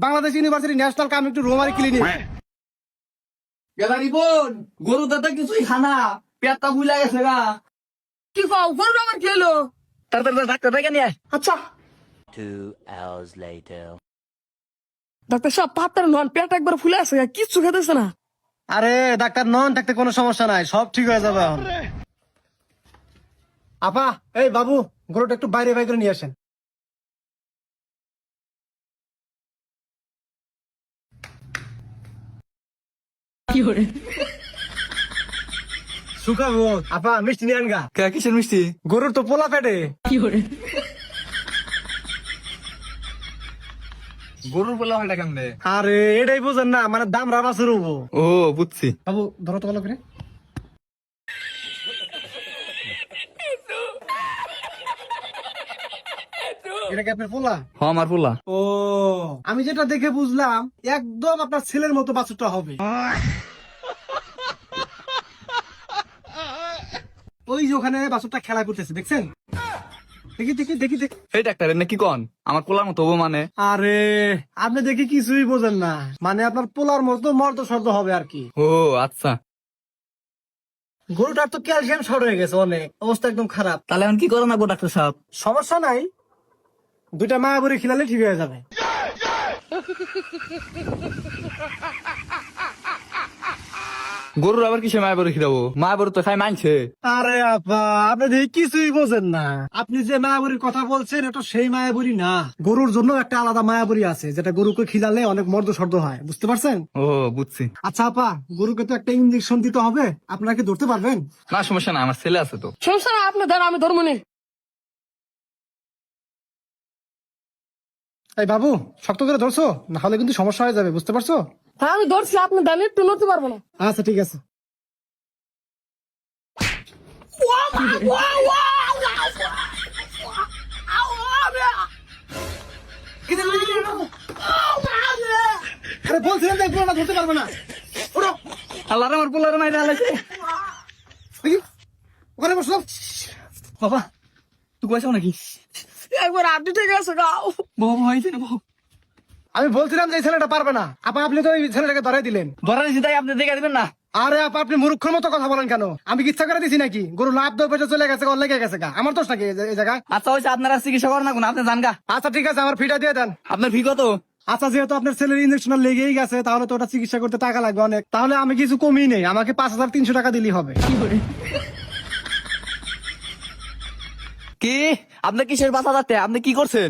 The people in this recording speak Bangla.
বাংলাদেশ ইউনিভার্সিটি ন্যাশনাল কমিউনিটি রোমারি ক্লিনিক। গেলারি বোন গরু দাদা কিছুই খানা পেটটা বুলা গেছে গা। কি কও গরু আমার কি হলো? তাড়াতাড়ি ডাক্তার ডেকে নিয়ে আয়। আচ্ছা 2 hours later. ডাক্তার সাহেব পাতার নন পেট একবার ফুলে আছে কিচ্ছু খেতেছে না। আরে ডাক্তার নন থাকতে কোনো সমস্যা নাই, সব ঠিক হয়ে যাবে এখন। আপা, এই বাবু, গরুটা একটু বাইরে বাইরে করে নিয়ে আসেন। কি করে? শুকাবো আপা, মিষ্টি নিয়ে আনগা। কিসের মিষ্টি? গরুর তো পোলা পেটে। কি করে? গরুর বলা হয় কেমনে? আরে এটাই বুঝেন না, মানে দাম রাবা শুরু হবো। ও বুঝছি। বাবু ধরো তো ভালো করে। এটা কি আপনার পোলা? হ আমার পোলা। ও, আমি যেটা দেখে বুঝলাম একদম আপনার ছেলের মতো বাছুরটা হবে। ওই যে ওখানে বাছুরটা খেলা করতেছে, দেখছেন? দেখি দেখি দেখি দেখি। এই ডাক্তার এনে কি কন আমার পোলার মতো হবো মানে? আরে আপনি দেখি কিছুই বোঝেন না, মানে আপনার পোলার মতো মর্দ শব্দ হবে আর কি। ও আচ্ছা। গরুটার তো ক্যালসিয়াম শর্ট হয়ে গেছে, অনেক অবস্থা একদম খারাপ। তাহলে এখন কি করে না গো ডাক্তার সাহেব? সমস্যা নাই, দুইটা মায়াবুরি খিলালে ঠিক হয়ে যাবে। গরুর আবার কিসে মায়াবরি খিলাবো? মায়াবরি তো খাই মানছে। আরে আপা, আপনি দেখি কিছুই বোঝেন না। আপনি যে মায়াবুরির কথা বলছেন এটা সেই মায়াবুরি না। গরুর জন্য একটা আলাদা মায়াবুরি আছে, যেটা গরুকে খিলালে অনেক মর্দ শব্দ হয়, বুঝতে পারছেন? ও বুঝছি। আচ্ছা আপা, গরুকে তো একটা ইঞ্জেকশন দিতে হবে, আপনারা কি ধরতে পারবেন? না সমস্যা না, আমার ছেলে আছে তো। সমস্যা না, আপনি ধর আমি ধর্ম নেই। এই বাবু, শক্ত করে ধরছো, না হলে কিন্তু সমস্যা হয়ে যাবে, বুঝতে পারছো? হ্যাঁ আমি ধরছি, আপনি দাঁড়িয়ে একটু নড়তে পারবো না। আচ্ছা ঠিক আছে। আরে বলছিলাম দেখবো না, ধরতে পারবে না। ওঠো, আল্লাহ রে, আমার পোলার মাইরা হালাইছে। দেখি, ওখানে বসো। বাবা তুই কয়েছো নাকি? একবার আপনি ঠিক আছে গাও। বাবা হয়েছে না বাবু? আমি বলছিলাম যে এই ছেলেটা পারবে না, আপা আপনি তো এই ছেলেটাকে ধরাই দিলেন। ধরা দিছি তাই আপনি দেখে দিবেন না? আরে আপা, আপনি মূর্খের মতো কথা বলেন কেন? আমি কি ইচ্ছা করে দিছি নাকি? গরু লাভ দর পেটে চলে গেছে, ওর লেগে গেছে গা, আমার দোষ নাকি এই জায়গায়? আচ্ছা হয়েছে, আপনারা চিকিৎসা করেন না কোন, আপনি জান গা। আচ্ছা ঠিক আছে, আমার ফিটা দিয়ে দেন। আপনার ফি কত? আচ্ছা যেহেতু আপনার ছেলের ইঞ্জেকশন লেগেই গেছে, তাহলে তো ওটা চিকিৎসা করতে টাকা লাগবে অনেক, তাহলে আমি কিছু কমিয়ে নেই, আমাকে 5300 টাকা দিলেই হবে। কি? আপনি কিসের বাসা যাচ্ছে? আপনি কি করছেন?